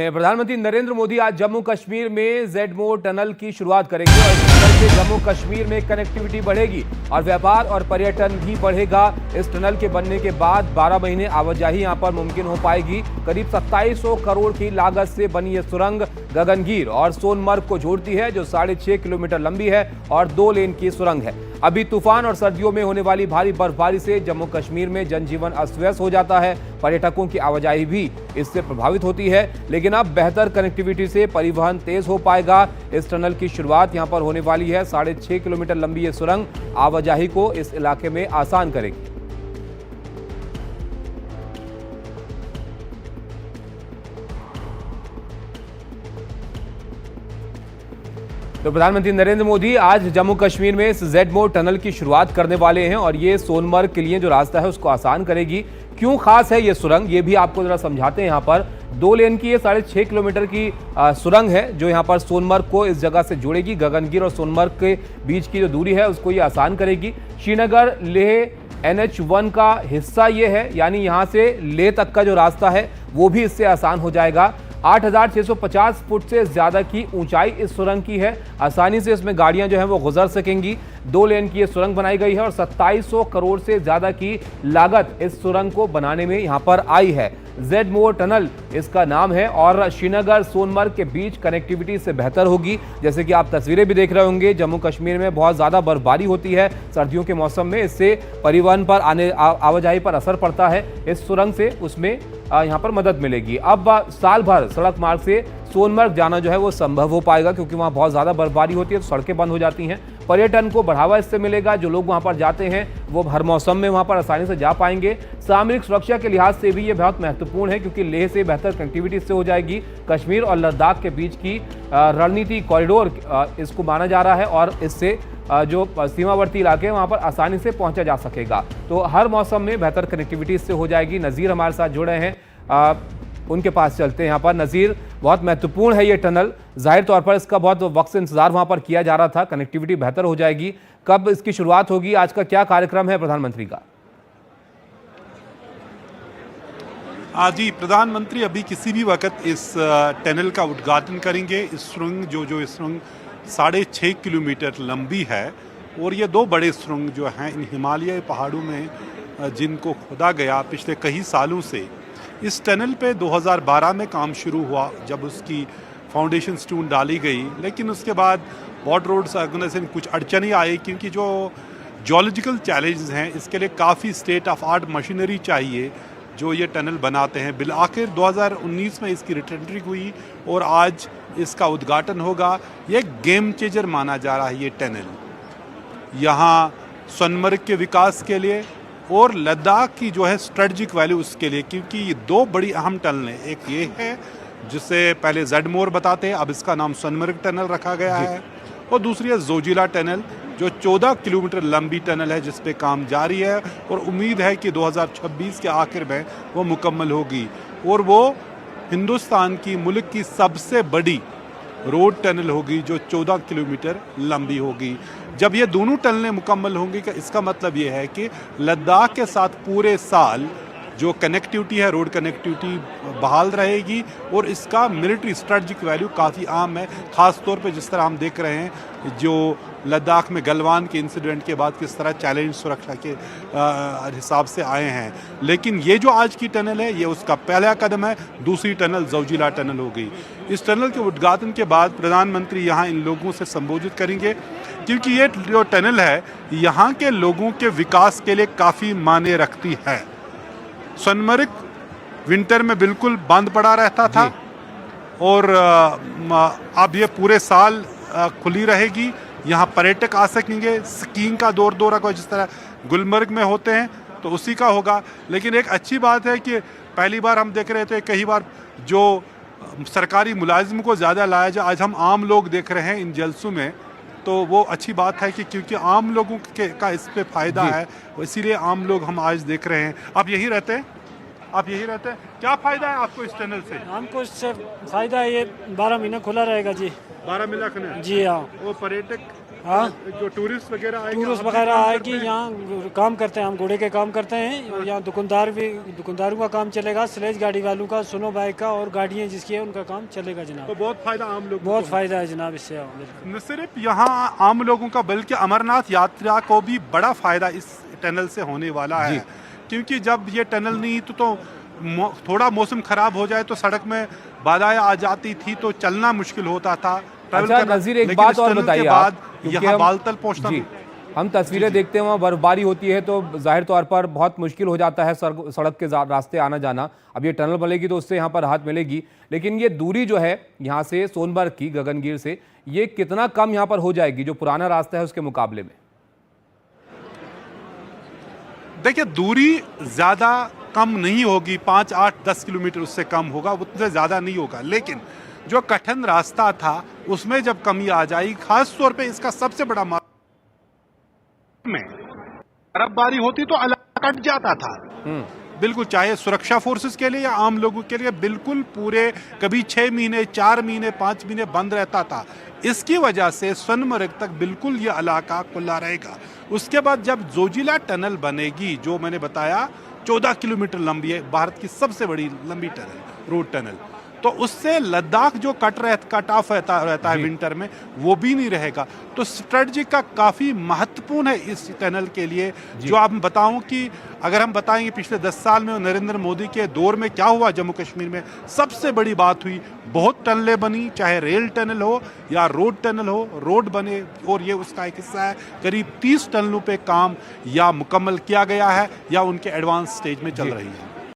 प्रधानमंत्री नरेंद्र मोदी आज जम्मू कश्मीर में जेडमोर टनल की शुरुआत करेंगे और इस टनल से जम्मू कश्मीर में कनेक्टिविटी बढ़ेगी और व्यापार और पर्यटन भी बढ़ेगा। इस टनल के बनने के बाद 12 महीने आवाजाही यहां पर मुमकिन हो पाएगी। करीब 2700 करोड़ की लागत से बनी यह सुरंग गगनगीर और सोनमर्ग को जोड़ती है, जो 6.5 किलोमीटर लंबी है और 2 लेन की सुरंग है। अभी तूफान और सर्दियों में होने वाली भारी बर्फबारी से जम्मू कश्मीर में जनजीवन अस्त व्यस्त हो जाता है। पर्यटकों की आवाजाही भी इससे प्रभावित होती है, लेकिन अब बेहतर कनेक्टिविटी से परिवहन तेज हो पाएगा। इस टनल की शुरुआत यहां पर होने वाली है। 6.5 किलोमीटर लंबी ये सुरंग आवाजाही को इस इलाके में आसान करेगी। तो प्रधानमंत्री नरेंद्र मोदी आज जम्मू कश्मीर में इस जेडमोर टनल की शुरुआत करने वाले हैं और ये सोनमर्ग के लिए जो रास्ता है उसको आसान करेगी। क्यों खास है ये सुरंग, ये भी आपको जरा समझाते हैं। यहाँ पर 2 लेन की ये 6.5 किलोमीटर की सुरंग है, जो यहाँ पर सोनमर्ग को इस जगह से जोड़ेगी। गगनगीर और सोनमर्ग के बीच की जो दूरी है उसको ये आसान करेगी। श्रीनगर लेह NH1 का हिस्सा ये है, यानी यहाँ से लेह तक का जो रास्ता है वो भी इससे आसान हो जाएगा। 8,650 फुट से ज्यादा की ऊंचाई इस सुरंग की है। आसानी से इसमें गाड़ियां जो हैं वो गुजर सकेंगी। 2 लेन की ये सुरंग बनाई गई है और 2700 करोड़ से ज्यादा की लागत इस सुरंग को बनाने में यहां पर आई है। जेडमोर टनल इसका नाम है और श्रीनगर सोनमर्ग के बीच कनेक्टिविटी से बेहतर होगी। जैसे कि आप तस्वीरें भी देख रहे होंगे, जम्मू कश्मीर में बहुत ज्यादा बर्फबारी होती है सर्दियों के मौसम में। इससे परिवहन पर आवाजाही पर असर पड़ता है। इस सुरंग से उसमें यहाँ पर मदद मिलेगी। अब साल भर सड़क मार्ग से सोनमर्ग जाना जो है वो संभव हो पाएगा, क्योंकि वहाँ बहुत ज़्यादा बर्फबारी होती है तो सड़कें बंद हो जाती हैं। पर्यटन को बढ़ावा इससे मिलेगा। जो लोग वहाँ पर जाते हैं वो हर मौसम में वहाँ पर आसानी से जा पाएंगे। सामरिक सुरक्षा के लिहाज से भी ये बहुत महत्वपूर्ण है, क्योंकि लेह से बेहतर कनेक्टिविटी इससे हो जाएगी। कश्मीर और लद्दाख के बीच की रणनीति कॉरिडोर इसको माना जा रहा है और इससे जो सीमावर्ती इलाके हैं वहाँ पर आसानी से पहुँचा जा सकेगा। तो हर मौसम में बेहतर कनेक्टिविटी इससे हो जाएगी। नज़ीर हमारे साथ जुड़े हैं, उनके पास चलते हैं। यहाँ पर नज़ीर, बहुत महत्वपूर्ण है ये टनल। जाहिर तौर पर इसका बहुत वक्त से इंतजार वहाँ पर किया जा रहा था। कनेक्टिविटी बेहतर हो जाएगी। कब इसकी शुरुआत होगी? आज का क्या कार्यक्रम है प्रधानमंत्री का? जी, प्रधानमंत्री अभी किसी भी वक्त इस टनल का उद्घाटन करेंगे। इस सुरंग जो इस सुरंग 6.5 किलोमीटर लंबी है और ये 2 बड़े सुरंग जो हैं इन हिमालय पहाड़ों में जिनको खोदा गया पिछले कई सालों से। इस टनल पे 2012 में काम शुरू हुआ जब उसकी फाउंडेशन स्टोन डाली गई, लेकिन उसके बाद बॉर्डर रोड्स ऑर्गेनाइजेशन कुछ अड़चनें आई, क्योंकि जो जियोलॉजिकल चैलेंजेस हैं इसके लिए काफ़ी स्टेट ऑफ आर्ट मशीनरी चाहिए जो ये टनल बनाते हैं। बिल आखिर 2019 में इसकी रिटेंडरिंग हुई और आज इसका उद्घाटन होगा। ये गेम चेंजर माना जा रहा है ये टनल, यहाँ सोनमर्ग के विकास के लिए और लद्दाख की जो है स्ट्रेटजिक वैल्यू उसके लिए, क्योंकि ये 2 बड़ी अहम टनल हैं। एक ये है जिसे पहले जेडमोर बताते हैं, अब इसका नाम सोनमर्ग टनल रखा गया है, और दूसरी है जोजिला टनल जो 14 किलोमीटर लंबी टनल है जिस पे काम जारी है और उम्मीद है कि 2026 के आखिर में वो मुकम्मल होगी और वो हिंदुस्तान की मुल्क की सबसे बड़ी रोड टनल होगी जो 14 किलोमीटर लंबी होगी। जब ये दोनों टनलें मुकम्मल होंगी इसका मतलब ये है कि लद्दाख के साथ पूरे साल जो कनेक्टिविटी है, रोड कनेक्टिविटी बहाल रहेगी और इसका मिलिट्री स्ट्रेटजिक वैल्यू काफ़ी आम है। ख़ास तौर पे जिस तरह हम देख रहे हैं जो लद्दाख में गलवान के इंसिडेंट के बाद किस तरह चैलेंज सुरक्षा के हिसाब से आए हैं। लेकिन ये जो आज की टनल है ये उसका पहला कदम है। दूसरी टनल जोजिला टनल हो गई। इस टनल के उद्घाटन के बाद प्रधानमंत्री यहाँ इन लोगों से संबोधित करेंगे, क्योंकि ये जो टनल है यहाँ के लोगों के विकास के लिए काफ़ी मायने रखती है। सोनमर्ग विंटर में बिल्कुल बंद पड़ा रहता था और अब ये पूरे साल खुली रहेगी। यहाँ पर्यटक आ सकेंगे। स्कीइंग का दौरा को जिस तरह गुलमर्ग में होते हैं तो उसी का होगा। लेकिन एक अच्छी बात है कि पहली बार हम देख रहे थे कई बार जो सरकारी मुलाजिम को ज़्यादा लाया जाए, आज हम आम लोग देख रहे हैं इन जलसों में, तो वो अच्छी बात है कि क्योंकि आम लोगों का इस पे फ़ायदा है, इसीलिए आम लोग हम आज देख रहे हैं। आप यहीं रहते हैं? आप यही रहते हैं? क्या फ़ायदा है आपको इस टनल से? हमको इससे फ़ायदा है, ये 12 महीना खुला रहेगा जी। 12 महीना खुला जी हाँ। वो पर्यटक हाँ जो टूरिस्ट वगैरह आए टूरिस्ट वगैरह आए कि यहाँ काम करते हैं, हम घोड़े के काम करते हैं और यहाँ दुकानदारों का काम चलेगा, स्लेज गाड़ी वालों का, सोनो बाइक का और गाड़ियाँ जिसकी है उनका काम चलेगा तो जनाब। बहुत फायदा आम लोगों बहुत को फ़ायदा है जनाब इससे। न सिर्फ यहाँ आम लोगों का बल्कि अमरनाथ यात्रा को भी बड़ा फायदा इस टनल से होने वाला है, क्योंकि जब ये टनल नहीं तो थोड़ा मौसम खराब हो जाए तो सड़क में बाधाएं आ जाती थी तो चलना मुश्किल होता था। अच्छा नजीर, एक बात और बताइए आप, क्योंकि यहाँ बालतल पहुँचना जी हम तस्वीरें देखते हैं, वहाँ बर्फबारी होती है तो जाहिर तौर पर बहुत मुश्किल हो जाता है सड़क के रास्ते आना जाना। अब ये टनल बनेगी तो उससे यहाँ पर राहत मिलेगी, लेकिन ये दूरी जो है यहाँ से सोनमर्ग की गगनगिर से, ये कितना कम यहाँ पर हो जाएगी जो पुराना रास्ता है उसके मुकाबले में? देखिए दूरी ज्यादा कम नहीं होगी, 5, 8, 10 किलोमीटर उससे कम होगा, उतने ज्यादा नहीं होगा, लेकिन जो कठिन रास्ता था उसमें जब कमी आ जाएगी, खास तौर पे इसका सबसे बड़ा में बर्फबारी होती तो अलग कट जाता था बिल्कुल, चाहे सुरक्षा फोर्सेस के लिए या आम लोगों के लिए, बिल्कुल पूरे कभी 6 महीने 4 महीने 5 महीने बंद रहता था। इसकी वजह से सोनमर्ग तक बिल्कुल ये इलाका खुला रहेगा। उसके बाद जब जोजिला टनल बनेगी, जो मैंने बताया 14 किलोमीटर लंबी है, भारत की सबसे बड़ी लंबी टनल, रोड टनल, तो उससे लद्दाख जो कट ऑफ रहता है विंटर में, वो भी नहीं रहेगा। तो स्ट्रेटजी का काफ़ी महत्वपूर्ण है इस टनल के लिए। जो आप बताऊं कि अगर हम बताएंगे पिछले 10 साल में नरेंद्र मोदी के दौर में क्या हुआ जम्मू कश्मीर में, सबसे बड़ी बात हुई, बहुत टनलें बनी, चाहे रेल टनल हो या रोड टनल हो, रोड बने, और ये उसका एक हिस्सा है। करीब 30 टनलों पे काम या मुकम्मल किया गया है या उनके एडवांस स्टेज में चल रही है।